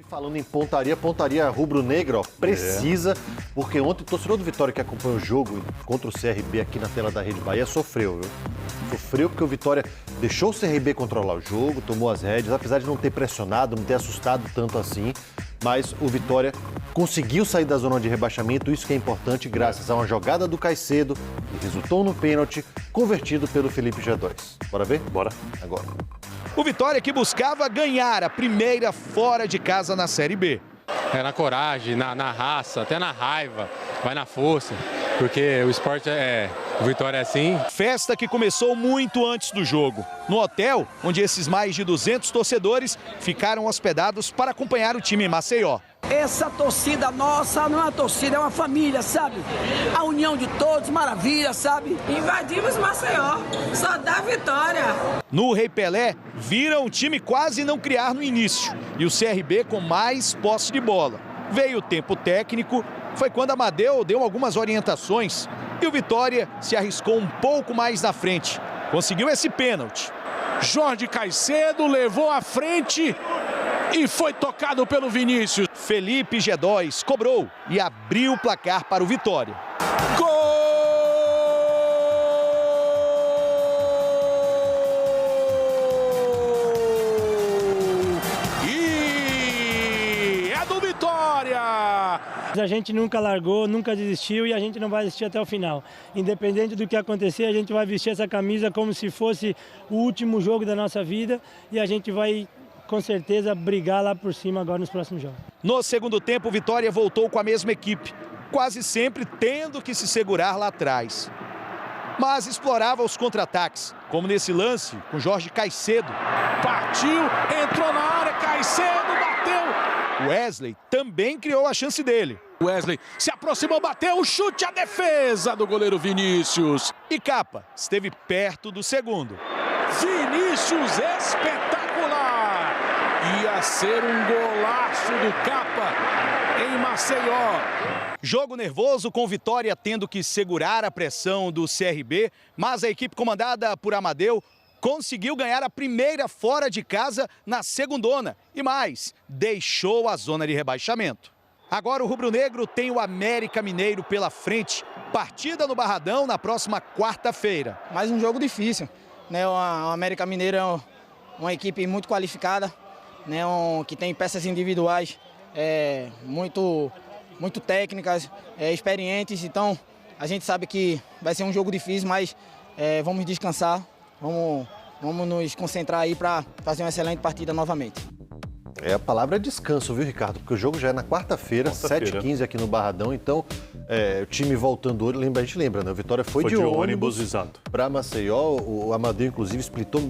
Falando em pontaria rubro-negra, precisa, porque ontem o torcedor do Vitória que acompanhou o jogo contra o CRB aqui na tela da Rede Bahia sofreu, viu? Sofreu porque o Vitória deixou o CRB controlar o jogo, tomou as rédeas, apesar de não ter pressionado, não ter assustado tanto assim, mas o Vitória conseguiu sair da zona de rebaixamento, isso que é importante, graças a uma jogada do Caicedo, que resultou no pênalti, convertido pelo Felipe G2. Bora ver? Bora. Agora. O Vitória que buscava ganhar a primeira fora de casa na Série B. É na coragem, na raça, até na raiva, vai na força, porque o esporte o Vitória é assim. Festa que começou muito antes do jogo, no hotel onde esses mais de 200 torcedores ficaram hospedados para acompanhar o time em Maceió. Essa torcida nossa não é uma torcida, é uma família, sabe? A união de todos, maravilha, sabe? Invadimos Maceió, só dá vitória. No Rei Pelé, viram o time quase não criar no início e o CRB com mais posse de bola. Veio o tempo técnico, foi quando Amadeu deu algumas orientações e o Vitória se arriscou um pouco mais na frente. Conseguiu esse pênalti. Jorge Caicedo levou à frente e foi tocado pelo Vinícius. Felipe G2 cobrou e abriu o placar para o Vitória. Gol! E é do Vitória! A gente nunca largou, nunca desistiu e a gente não vai desistir até o final. Independente do que acontecer, a gente vai vestir essa camisa como se fosse o último jogo da nossa vida e a gente vai, com certeza, brigar lá por cima agora nos próximos jogos. No segundo tempo, o Vitória voltou com a mesma equipe, quase sempre tendo que se segurar lá atrás. Mas explorava os contra-ataques, como nesse lance com Jorge Caicedo. Partiu, entrou na área, Caicedo bateu. Wesley também criou a chance dele. Wesley se aproximou, bateu, o chute, a defesa do goleiro Vinícius. E Capa esteve perto do segundo. Vinícius espetacular! Ia ser um golaço do Capa em Maceió. Jogo nervoso com Vitória tendo que segurar a pressão do CRB, mas a equipe comandada por Amadeu conseguiu ganhar a primeira fora de casa na segundona e mais, deixou a zona de rebaixamento. Agora o rubro-negro tem o América Mineiro pela frente, partida no Barradão na próxima quarta-feira. Mais um jogo difícil, né? O América Mineiro é uma equipe muito qualificada, né? Que tem peças individuais muito técnicas, experientes, então a gente sabe que vai ser um jogo difícil, mas vamos descansar, vamos nos concentrar aí para fazer uma excelente partida novamente. A palavra é descanso, viu, Ricardo? Porque o jogo já é na quarta-feira, 7h15 aqui no Barradão, então o time voltando hoje, a gente lembra, né? O Vitória foi de ônibus para Maceió, o Amadeu inclusive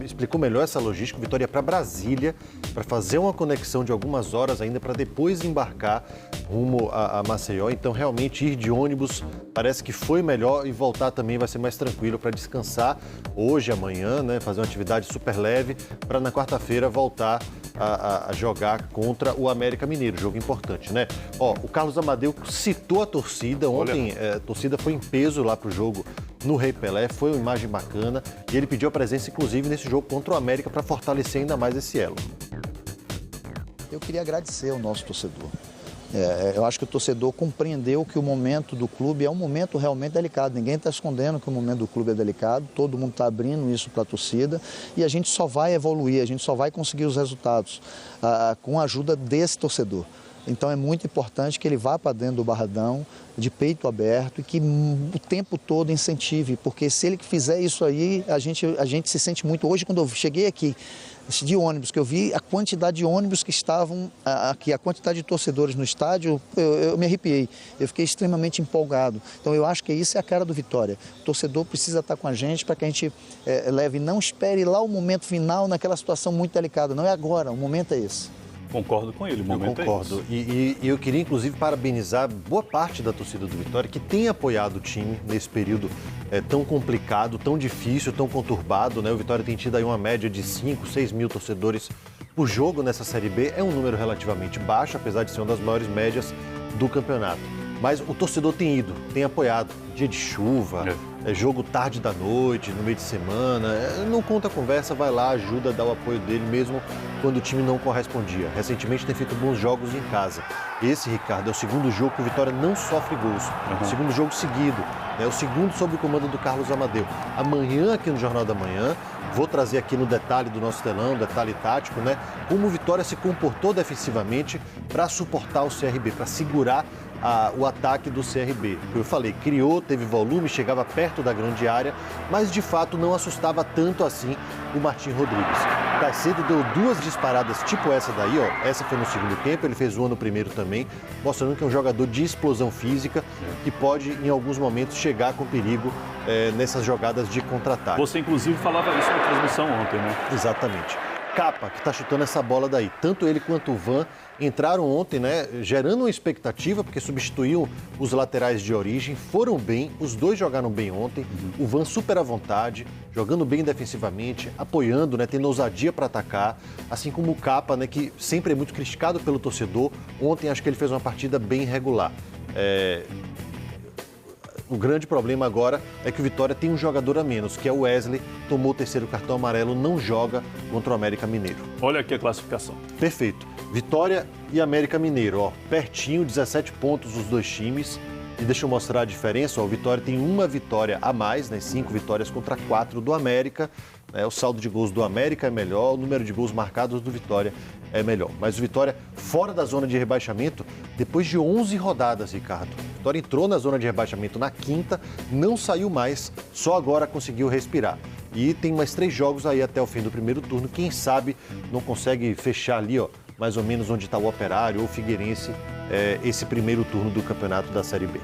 explicou melhor essa logística, o Vitória ia para Brasília para fazer uma conexão de algumas horas ainda para depois embarcar rumo a Maceió, então realmente ir de ônibus parece que foi melhor e voltar também vai ser mais tranquilo para descansar hoje, amanhã, né? Fazer uma atividade super leve para na quarta-feira voltar a jogar contra o América Mineiro, jogo importante, né? O Carlos Amadeu citou a torcida, ontem a torcida foi em peso lá pro jogo no Rei Pelé, foi uma imagem bacana e ele pediu a presença inclusive nesse jogo contra o América para fortalecer ainda mais esse elo. Eu queria agradecer ao nosso torcedor. Eu acho que o torcedor compreendeu que o momento do clube é um momento realmente delicado. Ninguém está escondendo que o momento do clube é delicado, todo mundo está abrindo isso para a torcida e a gente só vai evoluir, a gente só vai conseguir os resultados com a ajuda desse torcedor. Então é muito importante que ele vá para dentro do Barradão, de peito aberto, e que o tempo todo incentive, porque se ele fizer isso aí, a gente se sente muito. Hoje, quando eu cheguei aqui de ônibus, que eu vi a quantidade de ônibus que estavam aqui, a quantidade de torcedores no estádio, eu me arrepiei. Eu fiquei extremamente empolgado. Então eu acho que isso é a cara do Vitória. O torcedor precisa estar com a gente para que a gente leve, não espere lá o momento final naquela situação muito delicada. Não é agora, o momento é esse. Concordo com ele, o momento Eu concordo. E eu queria, inclusive, parabenizar boa parte da torcida do Vitória que tem apoiado o time nesse período tão complicado, tão difícil, tão conturbado, né? O Vitória tem tido aí uma média de 5, 6 mil torcedores por jogo nessa Série B. É um número relativamente baixo, apesar de ser uma das maiores médias do campeonato. Mas o torcedor tem ido, tem apoiado. Dia de chuva, jogo tarde da noite, no meio de semana. Não conta conversa, vai lá, ajuda, dá o apoio dele, mesmo quando o time não correspondia. Recentemente tem feito bons jogos em casa. Esse, Ricardo, é o segundo jogo que o Vitória não sofre gols. O segundo jogo seguido. É o segundo sob o comando do Carlos Amadeu. Amanhã, aqui no Jornal da Manhã, vou trazer aqui no detalhe do nosso telão, detalhe tático, né? Como o Vitória se comportou defensivamente para suportar o CRB, para segurar o ataque do CRB. Eu falei, criou, teve volume, chegava perto da grande área, mas de fato não assustava tanto assim o Martim Rodrigues. Caicedo deu 2 disparadas tipo essa daí, ó. Essa foi no segundo tempo, ele fez uma no primeiro também, mostrando que é um jogador de explosão física que pode, em alguns momentos, chegar com perigo nessas jogadas de contra-ataque. Você, inclusive, falava isso na transmissão ontem, né? Exatamente. Capa, que está chutando essa bola daí. Tanto ele quanto o Van entraram ontem, né, gerando uma expectativa, porque substituíam os laterais de origem, foram bem, os dois jogaram bem ontem. O Van super à vontade, jogando bem defensivamente, apoiando, né, tendo ousadia para atacar, assim como o Capa, né, que sempre é muito criticado pelo torcedor. Ontem acho que ele fez uma partida bem regular. O grande problema agora é que o Vitória tem um jogador a menos, que é o Wesley, tomou o 3º cartão amarelo, não joga contra o América Mineiro. Olha aqui a classificação. Perfeito. Vitória e América Mineiro, ó, pertinho, 17 pontos os dois times. E deixa eu mostrar a diferença, ó, o Vitória tem uma vitória a mais, né, 5 vitórias contra 4 do América. O saldo de gols do América é melhor, o número de gols marcados do Vitória é melhor. Mas o Vitória fora da zona de rebaixamento, depois de 11 rodadas, Ricardo. O Vitória entrou na zona de rebaixamento na 5ª, não saiu mais, só agora conseguiu respirar. E tem mais 3 jogos aí até o fim do primeiro turno. Quem sabe não consegue fechar ali, ó, mais ou menos onde está o Operário ou o Figueirense, esse primeiro turno do campeonato da Série B.